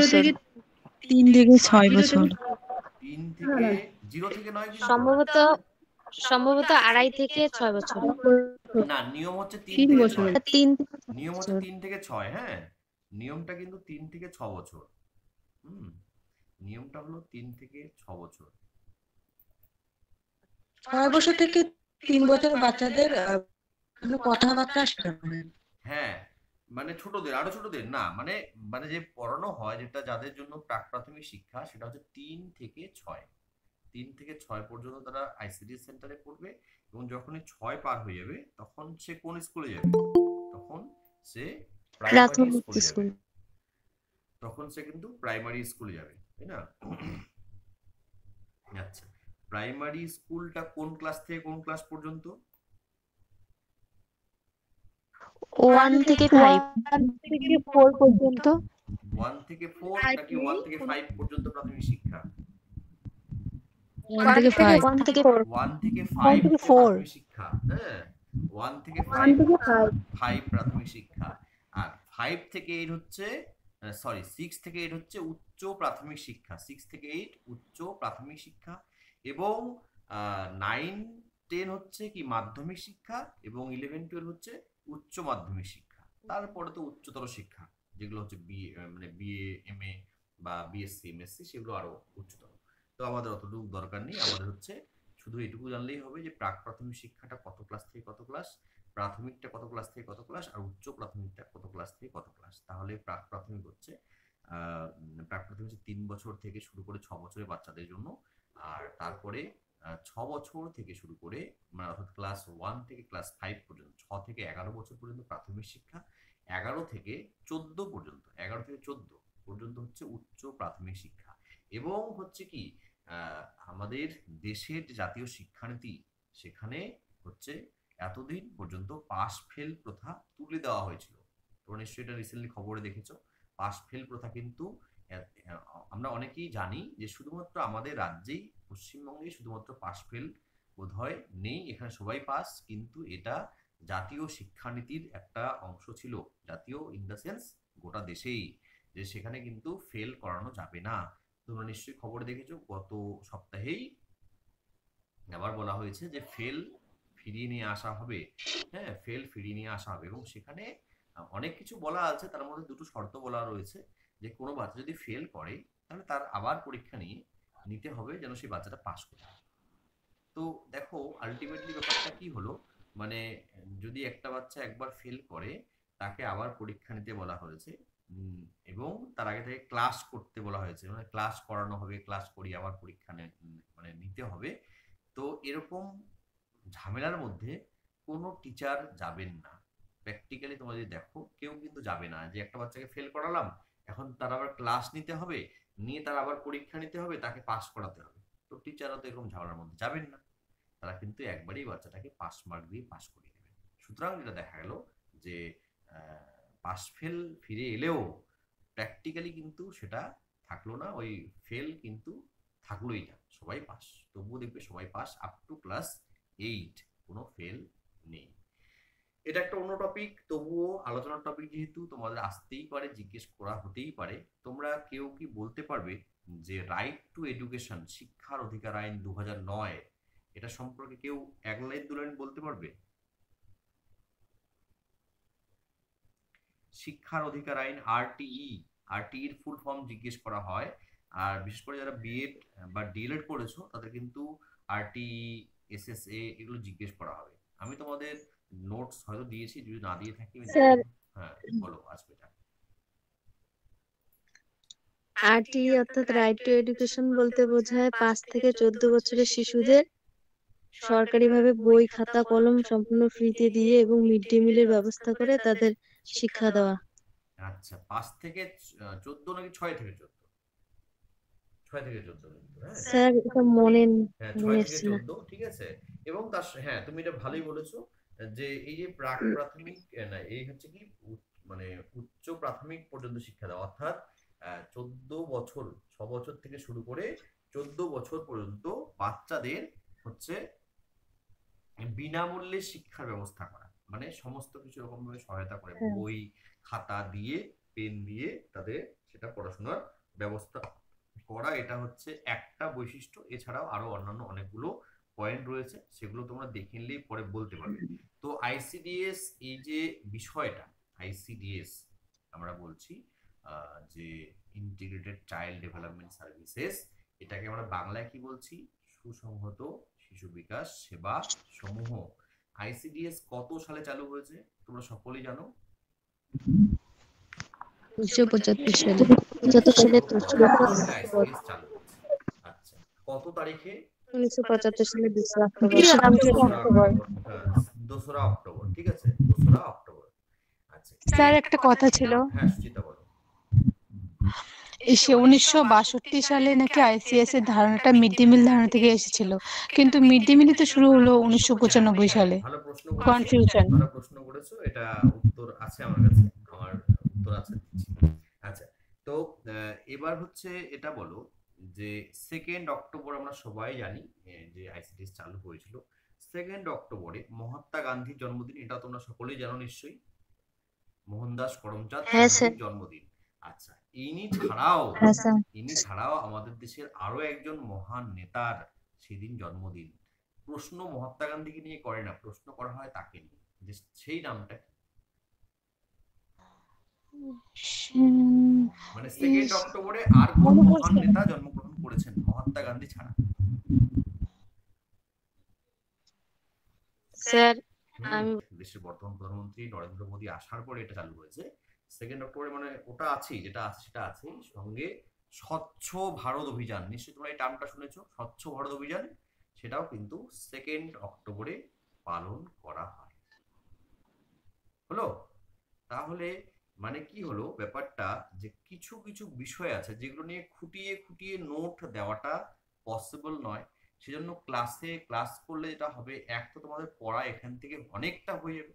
বছর। থেকে 3 থেকে 6 বছর। 3 থেকে 0 থেকে 9 কিন্তু সম্ভবত সম্ভবত 2.5 থেকে 6 বছর। না, নিয়ম হচ্ছে 3 3 থেকে বছর। 6। 3 নিয়ম হচ্ছে বছর। 3 থেকে 6, হ্যাঁ, নিয়মটা কিন্তু 3 থেকে 6 বছর। হুম, নিয়মটা হলো 3 থেকে 6 বছর। 6 বছর থেকে 3 বছর বাচ্চাদের কথাবার্তা শেখানো। হ্যাঁ, মানে ছোটদের, আরো ছোটদের না, মানে মানে যে পড়ানো হয়, যেটা যাদের জন্য প্রাক প্রাথমিক শিক্ষা, সেটা হচ্ছে 3 থেকে 6। 3 থেকে 6 পর্যন্ত তারা আইসিডি সেন্টারে পড়বে, এবং যখনই 6 পার হয়ে যাবে তখন সে কোন স্কুলে যাবে? তখন সে প্রাইমারি প্রাথমিক স্কুলে যাবে। স্কুল। তখন সে কিন্তু প্রাইমারি স্কুলে যাবে, তাই না? আচ্ছা, প্রাইমারি স্কুলটা কোন ক্লাস থেকে কোন ক্লাস পর্যন্ত? 1 থেকে 5। 1 থেকে 4 পর্যন্ত। 1 থেকে 4 নাকি 1 থেকে 5 পর্যন্ত প্রাথমিক শিক্ষা? 1 থেকে 5। 1 থেকে 1 থেকে 1 5 থেকে হচ্ছে 4। প্রাথমিক শিক্ষা, হ্যাঁ, 1 থেকে 1 5 থেকে হচ্ছে 5। 5 প্রাথমিক শিক্ষা। আর 5 থেকে 8 হচ্ছে, সরি, 6 থেকে 8 হচ্ছে উচ্চ প্রাথমিক শিক্ষা। 6 থেকে 8 উচ্চ প্রাথমিক শিক্ষা, এবং 9 10 হচ্ছে কি মাধ্যমিক শিক্ষা, এবং 11 12 হচ্ছে উচ্চ মাধ্যমিক শিক্ষা। তারপরে তো উচ্চতর শিক্ষা, যেগুলো হচ্ছে বিএ, মানে বিএ, এমএ বা বিএসসি, এমএসসি, সেগুলো আরো উচ্চতর। তো আমাদের অতটুকু দরকার নেই, আমাদের হচ্ছে শুধু এটুকু জানলেই হবে যে প্রাক প্রাথমিক শিক্ষাটা কত ক্লাস থেকে কত ক্লাস, প্রাথমিকটা কত ক্লাস থেকে কত ক্লাস, আর উচ্চ প্রাথমিকটা কত ক্লাস থেকে কত ক্লাস। তাহলে প্রাক প্রাথমিক হচ্ছে প্রাক প্রাথমিক হচ্ছে 3 বছর থেকে শুরু করে 6 বছরের বাচ্চাদের জন্য। আর তারপরে 6 বছর থেকে শুরু করে, মানে অর্থাৎ ক্লাস 1 থেকে ক্লাস 5 পর্যন্ত, 6 থেকে 11 বছর পর্যন্ত প্রাথমিক শিক্ষা, 11 থেকে 14 পর্যন্ত, 11 থেকে 14 পর্যন্ত হচ্ছে উচ্চ প্রাথমিক শিক্ষা। এবং হচ্ছে কি, আমাদের দেশের যে জাতীয় শিক্ষানীতি, সেখানে হচ্ছে এতদিন পর্যন্ত পাশ ফেল প্রথা তুলে দেওয়া হয়েছিল। তোমরা নিশ্চয়ই এটা রিসেন্টলি খবরে দেখেছো। পাশ ফেল প্রথা কিন্তু আমরা অনেকেই জানি যে শুধুমাত্র আমাদের রাজ্যেই, পশ্চিমবঙ্গে শুধুমাত্র পাশ ফেল বোধহয় নেই, এখানে সবাই পাস, কিন্তু এটা জাতীয় শিক্ষানীতির একটা অংশ ছিল। জাতীয় ইন দ্য সেন্স গোটা দেশেই, যে সেখানে কিন্তু ফেল করানো যাবে না। তোমরা নিশ্চয়ই খবরে দেখেছো, গত সপ্তাহেই আবার বলা হয়েছে যে ফেল ফিরিয়ে নিয়ে আসা হবে। হ্যাঁ, ফেল ফিরিয়ে নিয়ে আসা হবে, এবং সেখানে অনেক কিছু বলা আছে, তার মধ্যে দুটো শর্ত বলা রয়েছে, যে কোনো বাচ্চা যদি ফেল করে তাহলে তার আবার পরীক্ষা নিয়ে নিতে হবে, যেন সেই বাচ্চাটা পাস করে। তো দেখো, আলটিমেটলি ব্যাপারটা কি হলো, মানে যদি একটা বাচ্চা একবার ফেল করে, তাকে আবার পরীক্ষা নিতে বলা হয়েছে, এবং তার আগে থেকে ক্লাস করতে বলা হয়েছে, মানে ক্লাস করানো হবে, ক্লাস করিয়ে আবার পরীক্ষা মানে নিতে হবে। তো এরকম ঝামেলার মধ্যে কোনো টিচার যাবেন না। প্র্যাকটিক্যালি তোমরা যদি দেখো, কেউ কিন্তু যাবে না, যে একটা বাচ্চাকে ফেল করালাম, এখন তার আবার ক্লাস নিতে হবে, নিয়ে তার আবার পরীক্ষা নিতে হবে, তাকে পাস করাতে হবে। তো টিচাররা তো এরকম ঝামেলার মধ্যে যাবেন না, তারা কিন্তু একবারেই বাচ্চাটাকে পাস মার্ক দিয়ে পাস করিয়ে দেবেন। সুতরাং যেটা দেখা গেল যে পাস ফেল ফিরে এলেও প্র্যাকটিক্যালি কিন্তু সেটা থাকলো না, ওই ফেল কিন্তু থাকলোই না, সবাই পাস। তবুও দেখবে সবাই পাস আপ টু ক্লাস 8, কোনো ফেল নেই। এটা একটা অন্য টপিক, তবুও আলোচনার টপিক যেহেতু, তোমাদের আসতেই পারে, জিজ্ঞেস করা হতেই পারে। তোমরা কেউ কি বলতে পারবে যে রাইট টু এডুকেশন, শিক্ষার অধিকার আইন 2009, এটা সম্পর্কে কেউ এক লাইন দু লাইন বলতে পারবে? শিক্ষার অধিকার আইন, আরটিই, আরটিইর ফুল ফর্ম জিজ্ঞেস করা হয়। আর বিশেষ করে যারা বিএড বা ডিএলএড করেছো, তাদের কিন্তু আরটিই, এসএসএ, এগুলো জিজ্ঞেস করা হবে। আমি তোমাদের নোটস হয়তো দিয়েছি, যদি না দিয়ে থাকি আমি স্যার, হ্যাঁ বলো, আসবে এটা। আরটি অর্থাৎ রাইট টু এডুকেশন বলতে বোঝায় 5 থেকে 14 বছরের শিশুদের সরকারিভাবে বই, খাতা, কলম সম্পূর্ণ ফ্রিতে দিয়ে এবং মিড ডে মিলের ব্যবস্থা করে তাদের শিক্ষা দেওয়া। আচ্ছা, 5 থেকে 14 নাকি 6 থেকে 14? 6 থেকে 14 কিন্তু, হ্যাঁ স্যার এটা হ্যাঁ, 6 মনে থেকে আসছে না। 14, ঠিক আছে। এবং তার হ্যাঁ, তুমি এটা ভালোই বলেছো, যে এই যে প্রাক প্রাথমিক, না, এই হচ্ছে কি মানে উচ্চ প্রাথমিক পর্যন্ত শিক্ষা দেওয়া, অর্থাৎ 14 বছর, 6 বছর থেকে শুরু করে 14 বছর পর্যন্ত বাচ্চাদের হচ্ছে বিনামূল্যে শিক্ষার ব্যবস্থা করা, মানে সমস্ত কিছু রকম ভাবে সহায়তা করে, বই খাতা দিয়ে পেন দিয়ে তাদের সেটা পড়াশোনার ব্যবস্থা করা, এটা হচ্ছে একটা বৈশিষ্ট্য। এছাড়াও আরো অন্যান্য অনেকগুলো পয়েন্ট রয়েছে, সেগুলো তোমরা দেখে নিলেই পরে বলতে পারবে। তো আইসিডিএস, এই যে বিষয়টা আইসিডিএস আমরা বলছি, যে ইন্টিগ্রেটেড চাইল্ড ডেভেলপমেন্ট সার্ভিসেস, এটাকে আমরা বাংলায় কি বলছি? সুসংহত শিশু বিকাশ সেবা সমূহ। আইসিডিএস কত সালে চালু হয়েছে তোমরা সকলেই জানো? 1975 সালে। 1975 সালে আইসিডিএস চালু হয়েছে। আচ্ছা, কত তারিখে? 1975 সালে 2 অক্টোবর। 2রা অক্টোবর। হ্যাঁ, 2রা অক্টোবর, ঠিক আছে, 2রা অক্টোবর। আচ্ছা, স্যার একটা কথা ছিল, হ্যাঁ সুচিতা বলো। সে 1962 সালে নাকি আইসিএস এর ধারণাটা মিড ডে মিল ধারণা থেকে এসেছিল, কিন্তু মিড ডে মিলই তো শুরু হলো 1995 সালে। ভালো প্রশ্ন করেছো, কনফিউশন। ভালো প্রশ্ন করেছো, এটা উত্তর আছে আমার কাছে, আমার উত্তর আছে, দিচ্ছি। আচ্ছা, তো এবার হচ্ছে এটা বলো যে 2 অক্টোবর আমরা সবাই জানি যে আইসিডিএস চালু হয়েছিল। 2 অক্টোবরে মহাত্মা গান্ধীর জন্মদিন, এটা তোমরা সকলেই জানো নিশ্চয়ই, মোহনদাস করমচাঁদ হ্যাঁ স্যার। গান্ধীর জন্মদিন। আচ্ছা, ইনি ছাড়াও হ্যাঁ স্যার। আমাদের দেশের আরো একজন মহান নেতার সেদিন জন্মদিন। প্রশ্ন মহাত্মা গান্ধীকে নিয়ে করে না, প্রশ্ন করা হয় তাকে নিয়ে, যে সেই নামটা কি? মানে 2 অক্টোবরে আর কোন মহান নেতা জন্মগ্রহণ করেছেন মহাত্মা গান্ধী ছাড়া? স্যার আমি দেশের বর্তমান প্রধানমন্ত্রী নরেন্দ্র মোদী আসার পরে এটা চালু হয়েছে 2 অক্টোবরে, মানে ওটা আছেই, যেটা আছে সেটা আছেই। সঙ্গে স্বচ্ছ ভারত অভিযান, নিশ্চয়ই তোমরা এই টার্মটা শুনেছো, স্বচ্ছ ভারত অভিযান, সেটাও কিন্তু 2 অক্টোবরে পালন করা হয়। হলো? তাহলে মানে কি হলো ব্যাপারটা, যে কিছু কিছু বিষয় আছে যেগুলো নিয়ে খুঁটিয়ে খুঁটিয়ে নোট দেওয়াটা পসিবল নয়। সেজন্য ক্লাস করলে যেটা হবে, এক তো তোমাদের পড়া এখান থেকে অনেকটা হয়ে যাবে,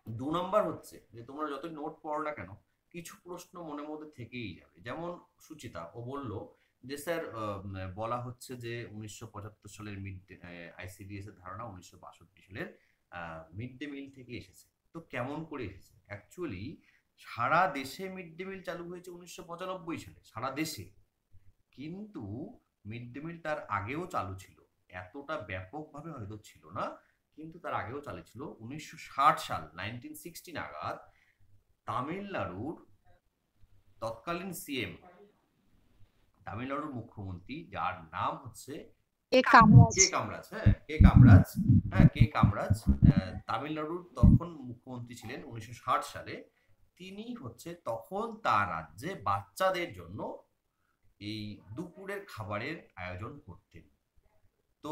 2 নম্বর হচ্ছে যে তোমরা যতই নোট পড়ো না কেন, কিছু প্রশ্ন মনের মধ্যে থেকেই যাবে। যেমন সুচিতা ও বলল যে স্যার বলা হচ্ছে যে 1975 সালের আইসিডিএস এর ধারণা 1962 সালের মিড ডে মিল থেকে এসেছে। তো কেমন করে এসেছে? অ্যাকচুয়ালি সারা দেশে মিড ডে মিল চালু হয়েছে 1995 সালে, সারা দেশে। কিন্তু মিড ডে মিল তার আগেও চালু ছিল, এতটা ব্যাপকভাবে হয়তো ছিল না, কিন্তু তার আগেও চালু ছিল। 1960 সাল 1960 নাগাদ তামিলনাড়ুর তৎকালীন সিএম, তামিলনাড়ুর মুখ্যমন্ত্রী, যার নাম হচ্ছে কে কামরাজ। কে কামরাজ, কে কামরাজ, কে কামরাজ, তামিলনাড়ুর তখন মুখ্যমন্ত্রী ছিলেন 1960 সালে। তিনি হচ্ছে তখন তার রাজ্যে বাচ্চাদের জন্য এই দুপুরের খাবারের আয়োজন করতেন। তো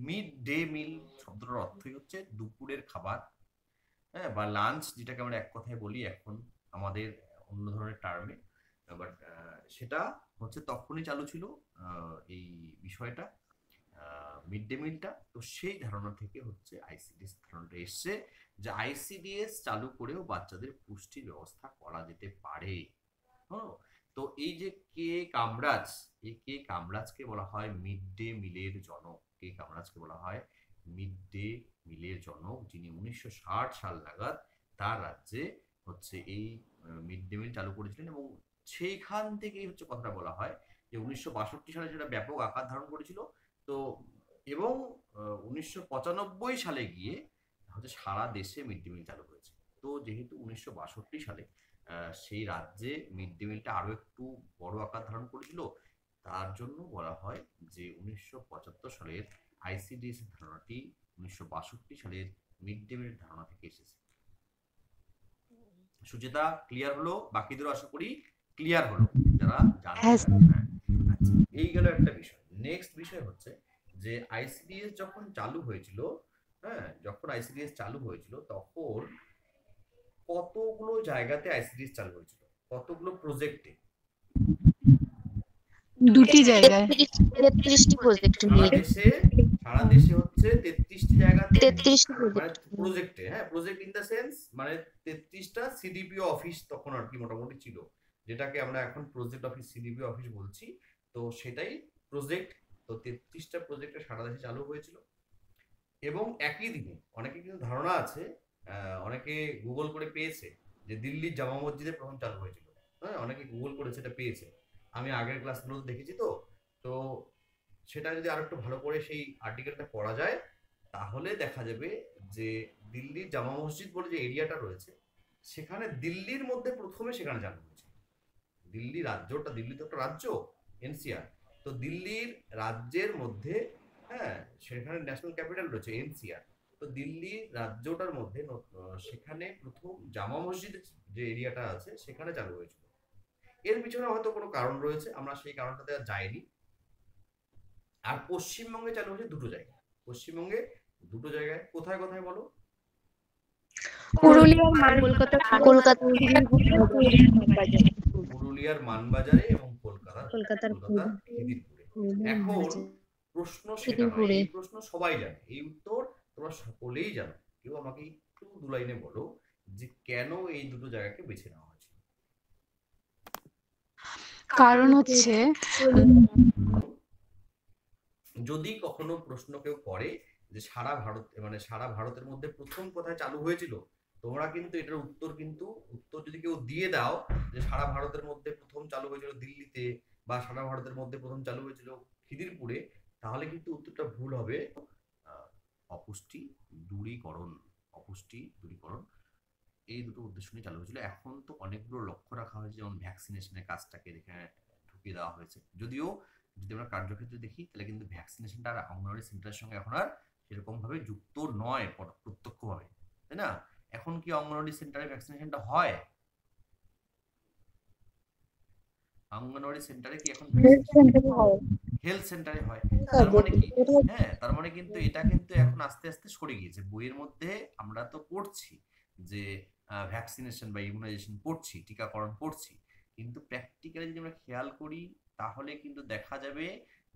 মিড ডে মিল শব্দটার অর্থই হচ্ছে দুপুরের খাবার, বা লাঞ্চ, যেটাকে আমরা এক কথায় বলি এখন আমাদের অন্য ধরনের টার্মে। বাট সেটা হচ্ছে তখনই চালু ছিল এই বিষয়টা, মিড ডে মিলটা। তো সেই ধারণা থেকে হচ্ছে আইসিডিএস ধারণাটা এসছে, যে আইসিডিএস চালু করেও বাচ্চাদের পুষ্টির ব্যবস্থা করা যেতে পারে। হ্যাঁ, তো এই যে কে কামরাজ, এই কে কামরাজকে বলা হয় মিড ডে মিলের জনক। কে কামরাজকে বলা হয় মিড ডে মিলের জনক, যিনি 1960 সাল নাগাদ তার রাজ্যে হচ্ছে এই মিড ডে মিল চালু করেছিলেন। এবং সেইখান থেকেই হচ্ছে কথাটা বলা হয় যে 1962 সালে সেটা ব্যাপক আকার ধারণ করেছিল। তো এবং 1995 সালে গিয়ে হচ্ছে সারা দেশে মিড ডে মিল চালু হয়েছে। তো যেহেতু 1962 সালে সেই রাজ্যে মিড ডে মিলটা আরো একটু বড় আকার ধারণ করেছিল, তার জন্য বলা হয় যে 1975 সালের আইসিডিএস এর ধারণাটি 1962 সালের মিড ডে মিলের ধারণা থেকে এসেছে। সুচেতা ক্লিয়ার হলো? বাকিদেরও আশা করি ক্লিয়ার হলো, যারা জানতে হ্যাঁ, চান। হ্যাঁ, আচ্ছা, এই গেল একটা বিষয়। নেক্সট বিষয় হচ্ছে যে আইসিডিএস যখন চালু হয়েছিল, যখন আইসিডিএস চালু হয়েছিল তখন কতগুলো জায়গাতে আইসিডিএস চালু হয়েছিল, কতগুলো প্রজেক্টে? দুটি জায়গায়। 33টি প্রজেক্ট নিয়ে। সারা দেশে হচ্ছে 33টি জায়গাতে, 33টি মানে প্রজেক্ট। প্রজেক্টে, প্রজেক্ট ইন দ্য সেন্স মানে 33টা সিডিপিও অফিস তখন আর কি মোটামুটি ছিল, যেটাকে আমরা এখন প্রজেক্ট অফিস, সিডিপিও অফিস বলছি। তো সেটাই প্রজেক্ট। তো 33টা প্রজেক্টে সারা দেশে চালু হয়েছিল। এবং একই দিনে অনেকে কিন্তু ধারণা আছে, অনেকে গুগল করে পেয়েছে যে দিল্লির জামা মসজিদে প্রথম চালু হয়েছিল। হ্যাঁ, অনেকে গুগল করে সেটা পেয়েছে, আমি আগের ক্লাসগুলো দেখেছি। তো তো সেটা যদি আর একটু ভালো করে সেই আর্টিকেলটা পড়া যায়, তাহলে দেখা যাবে যে দিল্লির জামা মসজিদ বলে যে এরিয়াটা রয়েছে, সেখানে দিল্লির মধ্যে প্রথমে সেখানে চালু হয়েছে। দিল্লি রাজ্যটা, দিল্লি তো একটা রাজ্য, এনসিআর। তো দিল্লির রাজ্যের মধ্যে, হ্যাঁ, সেখানে ন্যাশনাল ক্যাপিটাল রয়েছে এনসিআর। তো দিল্লি রাজ্যটার মধ্যে সেখানে প্রথম জামা মসজিদ যে এরিয়াটা আছে সেখানে চালু হয়েছিল। এর পিছনে হয়তো কোনো কারণ রয়েছে, আমরা সেই কারণটাতে আর যাইনি। আর পশ্চিমবঙ্গে চালু হয়েছে দুটো জায়গায়। পশ্চিমবঙ্গে দুটো জায়গায়, কোথায় কোথায় বলো? পুরুলিয়ার কলকাতা পুরুলিয়ার মানবাজারে এবং কলকাতার কলকাতার খিদিরপুরে। এখন প্রশ্ন সেটা নয়, খিদিরপুরে। এই প্রশ্ন সবাই জানে, এই উত্তর তোমরা সকলেই জানো। কেউ আমাকে একটু দু লাইনে বলো যে কেন এই দুটো জায়গাকে বেছে নেওয়া হয়েছে। কারণ হচ্ছে যদি কখনো প্রশ্ন কেউ করে যে সারা ভারত, মানে সারা ভারতের মধ্যে প্রথম কোথায় চালু হয়েছিল, তোমরা কিন্তু এটার উত্তর যদি কেউ দিয়ে দাও যে সারা ভারতের মধ্যে প্রথম চালু হয়েছিল দিল্লিতে, বা সারা ভারতের মধ্যে প্রথম চালু হয়েছিল খিদিরপুরে, তাহলে কিন্তু উত্তরটা ভুল হবে। অপুষ্টি দূরীকরণ, অপুষ্টি দূরীকরণ এই দুটো উদ্দেশ্য নিয়ে চালু হয়েছিল। এখন তো অনেকগুলো লক্ষ্য রাখা হয়েছে, যেমন ভ্যাকসিনেশনের কাজটাকে এখানে ঢুকিয়ে দেওয়া হয়েছে। যদিও যদি আমরা কার্যক্ষেত্রে দেখি, তাহলে কিন্তু ভ্যাকসিনেশনটা আর অঙ্গনওয়াড়ি সেন্টারের সঙ্গে এখন আর সেরকম ভাবে যুক্ত নয় প্রত্যক্ষভাবে, তাই না? এখন কি অঙ্গনওয়াড়ি সেন্টারে ভ্যাকসিনেশনটা হয়? অঙ্গনওয়াড়ি সেন্টারে কি এখন হেলথ সেন্টারে হয়। তার মানে কি, হ্যাঁ, তার মানে কিন্তু এটা কিন্তু এখন আস্তে আস্তে সরে গিয়েছে। বইয়ের মধ্যে আমরা তো পড়ছি যে ভ্যাকসিনেশন বা ইমিউনাইজেশন পড়ছি, টিকাকরণ পড়ছি, কিন্তু প্র্যাকটিক্যালি যদি আমরা খেয়াল করি, তাহলে কিন্তু দেখা যাবে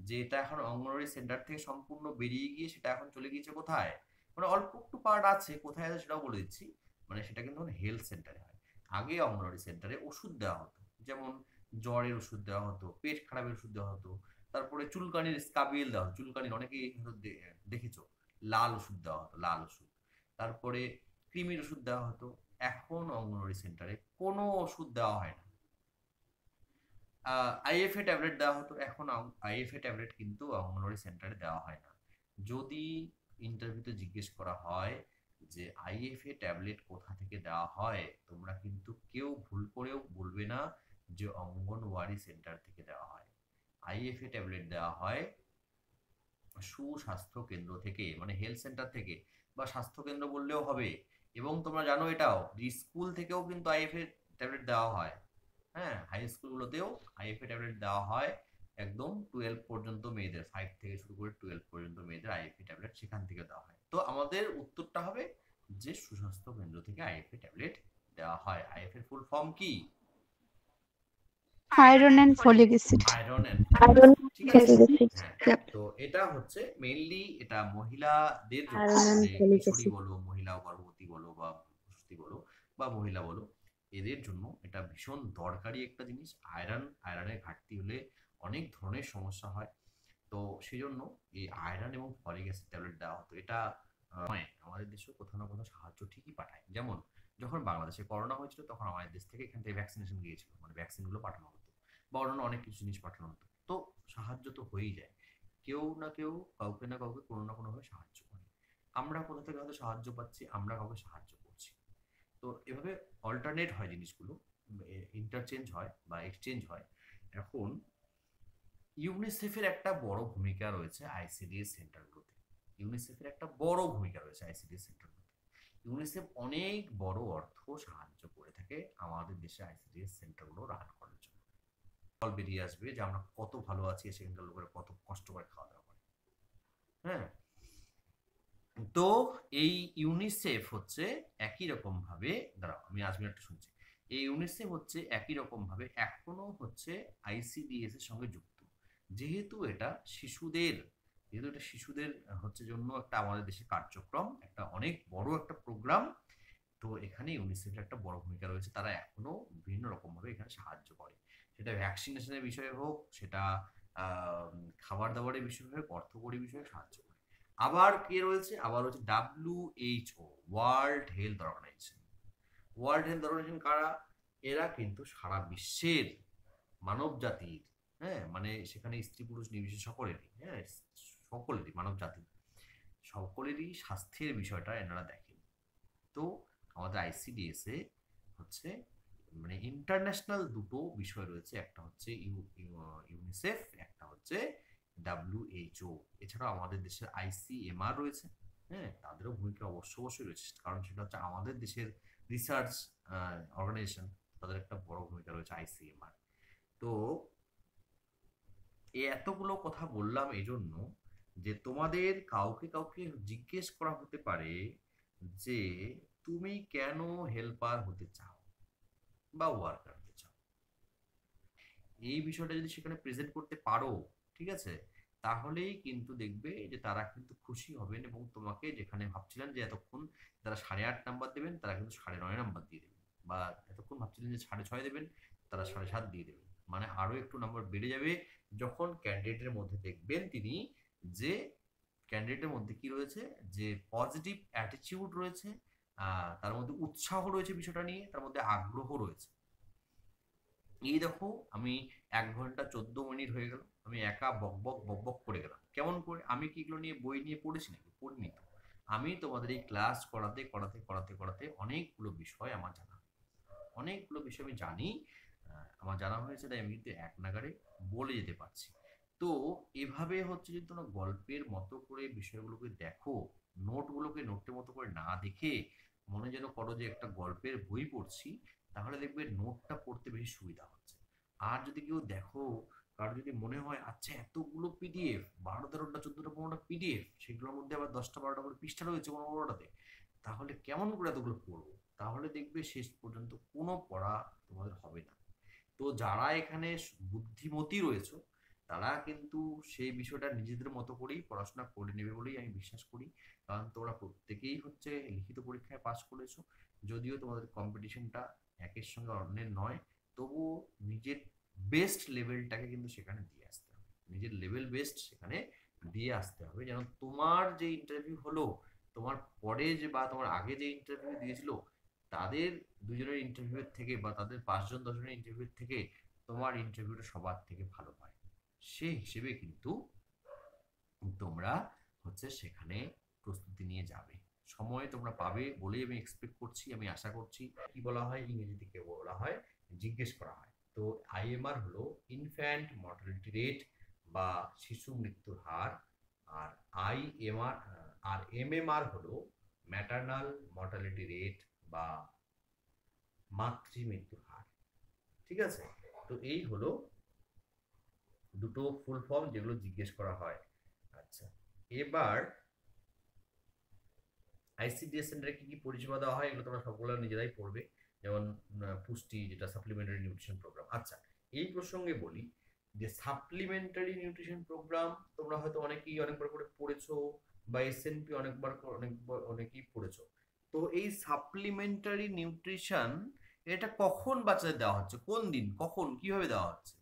যে এটা এখন অঙ্গনওয়াড়ি সেন্টার থেকে সম্পূর্ণ বেরিয়ে গিয়ে সেটা এখন চলে গিয়েছে কোথায়, মানে অল্প একটু পার্ট আছে, কোথায় আছে সেটাও বলে দিচ্ছি। মানে সেটা কিন্তু হেলথ সেন্টারে হয়। আগে অঙ্গনওয়াড়ি সেন্টারে ওষুধ দেওয়া হতো, যেমন জ্বরের ওষুধ দেওয়া হতো, পেট খারাপের ওষুধ দেওয়া হতো, তারপরে চুলকানির স্কাবিল দেওয়া হতো, চুলকানির অনেকেই দেখেছো, লাল ওষুধ দেওয়া হতো, লাল ওষুধ। তারপরে কৃমির ওষুধ দেওয়া হতো। এখন অঙ্গনওয়াড়ি সেন্টারে কোনো ওষুধ দেওয়া হয় না। আইএফএ ট্যাবলেট দেওয়া হতো, এখন আইএফএ ট্যাবলেট কিন্তু অঙ্গনওয়াড়ি সেন্টারে দেওয়া হয় না। যদি ইন্টারভিউতে জিজ্ঞেস করা হয় যে আইএফএ ট্যাবলেট কোথা থেকে দেওয়া হয়, তোমরা কিন্তু কেউ ভুল করেও বলবে না যে অঙ্গনওয়াড়ি সেন্টার থেকে দেওয়া হয়। আইএফএ ট্যাবলেট দেওয়া হয় সুস্বাস্থ্য কেন্দ্র থেকে, মানে হেলথ সেন্টার থেকে, বা স্বাস্থ্য কেন্দ্র বললেও হবে। এবং তোমরা জানো এটাও, যে স্কুল থেকেও কিন্তু আইএফএ ট্যাবলেট দেওয়া হয়। হ্যাঁ, হাই স্কুলগুলোতেও আইএফএ ট্যাবলেট দেওয়া হয়। একদম 12 পর্যন্ত মেয়েদের, 5 থেকে শুরু করে 12 পর্যন্ত মেয়েদের আইএফএ ট্যাবলেট সেখান থেকে দেওয়া হয়। তো আমাদের উত্তরটা হবে যে সুস্বাস্থ্য কেন্দ্র থেকে আইএফএ ট্যাবলেট দেওয়া হয়। আইএফএ এর ফুল ফর্ম কি? Iron and folic acid. Iron and, ঠিক আছে। হ্যাঁ, তো এটা হচ্ছে মেইনলি এটা মহিলাদের জন্য, মানে কিশোরী বলো, মহিলা গর্ভবতী বলো, বা প্রসূতি বলো, বা মহিলা বলো, এদের জন্য এটা ভীষণ দরকারি একটা জিনিস। আয়রনের ঘাটতি হলে অনেক ধরনের সমস্যা হয়। তো সেই জন্য এই আয়রন এবং ফলিক অ্যাসিড ট্যাবলেট দেওয়া হতো। এটা আমাদের দেশেও কোথাও না কোথাও সাহায্য ঠিকই পাঠায়। যেমন যখন বাংলাদেশে করোনা হয়েছিল, তখন আমাদের দেশ থেকে এখান থেকে ভ্যাকসিনেশন গিয়েছিল, মানে ভ্যাকসিনগুলো পাঠানো হতো, বা অন্যান্য অনেক কিছু জিনিস পাঠানো হতো। তো সাহায্য তো হয়েই যায়, কেউ না কেউ কাউকে না কাউকে কোনো না কোনোভাবে সাহায্য করে। আমরা কোথা থেকে হয়তো সাহায্য পাচ্ছি, আমরা কাউকে সাহায্য করছি। তো এভাবে অল্টারনেট হয় জিনিসগুলো, ইন্টারচেঞ্জ হয় বা এক্সচেঞ্জ হয়। এখন ইউনিসেফের একটা বড় ভূমিকা রয়েছে আইসিডিএস সেন্টারগুলোতে। ইউনিসেফের একটা বড় ভূমিকা রয়েছে আইসিডিএস সেন্টারগুলোতে। ইউনিসেফ অনেক বড় অর্থ সাহায্য করে থাকে আমাদের দেশে আইসিডিএস সেন্টারগুলো রান করার জন্য। ফল বেরিয়ে আসবে যে আমরা কত ভালো আছি, সেখানকার লোকেরা কত কষ্ট করে খাওয়া দাওয়া করে। হ্যাঁ, তো এই ইউনিসেফ হচ্ছে একই রকম ভাবে, দাঁড়াও আমি আজমির একটা শুনছি, এই ইউনিসেফ হচ্ছে একই রকম ভাবে এখনো হচ্ছে আইসিডিএস এর সঙ্গে যুক্ত। যেহেতু এটা শিশুদের, হচ্ছে জন্য একটা আমাদের দেশে কার্যক্রম, একটা অনেক বড় একটা প্রোগ্রাম। তো এখানে ইউনিসেফের একটা বড় ভূমিকা রয়েছে। তারা এখনো বিভিন্ন রকম ভাবে এখানে সাহায্য করে, সেটা ভ্যাকসিনেশনের বিষয়ে হোক, সেটা খাবার দাবারের বিষয়ে হোক, অর্থকরী বিষয়ে সাহায্য করে। আবার কে রয়েছে, আবার হচ্ছে WHO, world health organisation. World health organisation কারা? এরা কিন্তু সারা বিশ্বের মানব জাতির, হ্যাঁ মানে সেখানে স্ত্রী পুরুষ নির্বিশেষে সকলেরই, হ্যাঁ সকলেরই মানব জাতি সকলেরই স্বাস্থ্যের বিষয়টা এনারা দেখেন। তো আমাদের আইসিডিএস এ হচ্ছে মানে ইন্টারন্যাশনাল দুটো বিষয় রয়েছে, একটা হচ্ছে ইউনিসেফ, একটা হচ্ছে WHO। এছাড়াও আমাদের দেশের ICMR রয়েছে, হ্যাঁ তাদেরও ভূমিকা অবশ্যই রয়েছে, কারণ সেটা হচ্ছে আমাদের দেশের রিসার্চ অর্গানাইজেশন, তাদের একটা বড় ভূমিকা রয়েছে ICMR। তো এতগুলো কথা বললাম এই জন্য যে তোমাদের কাউকে কাউকে জিজ্ঞেস করা হতে পারে যে তুমি কেন হেল্পার হতে চাও বা ওয়ার্কার হতে চাও। এই বিষয়টা যদি সেখানে প্রেজেন্ট করতে পারো, ঠিক আছে, তাহলেই কিন্তু দেখবে যে তারা কিন্তু খুশি হবেন এবং তোমাকে যেখানে ভাবছিলেন যে এতক্ষণ তারা 8.5 নাম্বার দেবেন, তারা কিন্তু 9.5 নাম্বার দিয়ে দেবেন, বা এতক্ষণ ভাবছিলেন যে 6.5 দেবেন, তারা 7.5 দিয়ে দেবেন, মানে আরো একটু নাম্বার বেড়ে যাবে যখন ক্যান্ডিডেটের মধ্যে দেখবেন তিনি যে ক্যান্ডিডেটের মধ্যে কি রয়েছে, যে পজিটিভ অ্যাটিটিউড রয়েছে, তার মধ্যে উৎসাহ রয়েছে বিষয়টা নিয়ে, তার মধ্যে আগ্রহ রয়েছে। এই দেখো আমি 1 ঘন্টা 14 মিনিট হয়ে গেল, আমি একা বক বক করে গেলাম। কেমন করে? আমি কি এগুলো নিয়ে বই নিয়ে পড়েছি নাকি? পড়িনি তো। আমি তোমাদের এই ক্লাস করাতে অনেকগুলো বিষয় আমার জানা, অনেকগুলো বিষয় আমি জানি, আমার জানা হয়েছে, তাই আমি কিন্তু এক নাগাড়ে বলে যেতে পারছি। তো এভাবে হচ্ছে যদি তোমরা গল্পের মতো করে বিষয়গুলোকে দেখো, নোটগুলোকে নোটের মতো করে না দেখে মনে যেন করো যে একটা গল্পের বই পড়ছি, তাহলে দেখবে নোটটা পড়তে বেশি সুবিধা হচ্ছে। আর যদি কেউ দেখো, কারো যদি মনে হয় আচ্ছা এতগুলো PDF, 12, 13টা, 14টা, 15টা PDF, সেগুলোর মধ্যে আবার 10টা 12টা করে পৃষ্ঠা রয়েছে কোনো কোনোটাতে, তাহলে কেমন করে এতগুলো পড়বো? তাহলে দেখবে শেষ পর্যন্ত কোনো পড়া তোমাদের হবে না। তো যারা এখানে বুদ্ধিমতী রয়েছে, তারা কিন্তু সেই বিষয়টা নিজেদের মতো করেই পড়াশোনা করে নেবে বলেই আমি বিশ্বাস করি, কারণ তোমরা প্রত্যেকেই হচ্ছে লিখিত পরীক্ষায় পাস করেছো। যদিও তোমাদের কম্পিটিশনটা একের সঙ্গে অন্যের নয়, তবুও নিজের বেস্ট লেভেলটাকে কিন্তু সেখানে দিয়ে আসতে হবে, নিজের লেভেল বেস্ট সেখানে দিয়ে আসতে হবে, যেন তোমার যে ইন্টারভিউ হলো, তোমার পরে যে বা তোমার আগে যে ইন্টারভিউ দিয়েছিল, তাদের দুজনের ইন্টারভিউয়ের থেকে বা তাদের 5 জন 10 জনের ইন্টারভিউয়ের থেকে তোমার ইন্টারভিউটা সবার থেকে ভালো হয়। সেই হিসেবে কিন্তু তোমরা হচ্ছে সেখানে প্রস্তুতি নিয়ে যাবে, সময় তোমরা পাবে বলেই আমি এক্সপেক্ট করছি, আমি আশা করছি। কি বলা হয় ইংরেজিতে বলা হয়, জিজ্ঞেস করা হয়। তো IMR হলো ইনফ্যান্ট মর্টালিটি রেট বা শিশু মৃত্যুর হার, আর IMR আর MMR হলো ম্যাটারনাল মর্টালিটি রেট বা মাতৃ মৃত্যুর হার। ঠিক আছে, তো এই হলো দুটো ফুল ফর্ম যেগুলো জিজ্ঞেস করা হয়। আচ্ছা, এবার ICDS সেন্টারে কি কি পরিষেবা দেওয়া হয় এগুলো তোমরা সবগুলো নিজেরাই পড়বে, যেমন পুষ্টি, যেটা সাপ্লিমেন্টারি নিউট্রিশন প্রোগ্রাম। আচ্ছা, এই প্রসঙ্গে বলি যে সাপ্লিমেন্টারি নিউট্রিশন প্রোগ্রাম তোমরা হয়তো অনেকবার করে পড়েছো, বা SNP অনেকেই পড়েছো। তো এই সাপ্লিমেন্টারি নিউট্রিশন এটা কখন বাচ্চাদের দেওয়া হচ্ছে, কোন দিন, কখন, কিভাবে দেওয়া হচ্ছে?